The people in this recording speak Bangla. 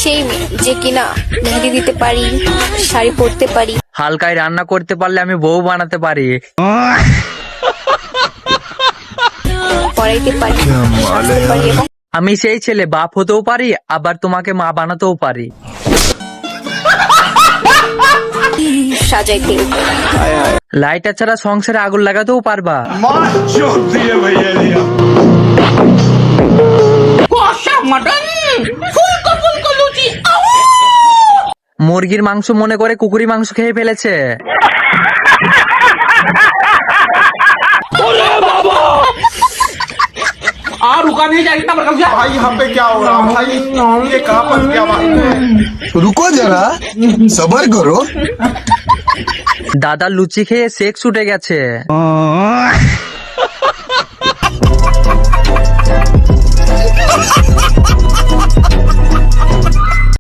সেই মেয়ে যে কিনা মেহেদি দিতে পারি, শাড়ি পরতে পারি, হালকায় রান্না করতে পারলে আমি বউ বানাতে পারি। পড়াইতে পারি, সাজতে পারি এবং আমি সেই ছেলে, বাপ হতেও পারি আবার তোমাকে মা বানাতেও পারি। সাজাইতেও পারি। লাইটার ছাড়া সংসারে আগুন লাগাতেও পারবা। মুরগির মাংস মনে করে কুকুরি মাংস খেয়ে ফেলেছে। भाई यहाँ पे क्या हो रहा है भाई, ये कहाँ पर क्या बात है। रुको जरा सबर करो। দাদা লুচি খেয়ে সেক্স উঠে গেছে।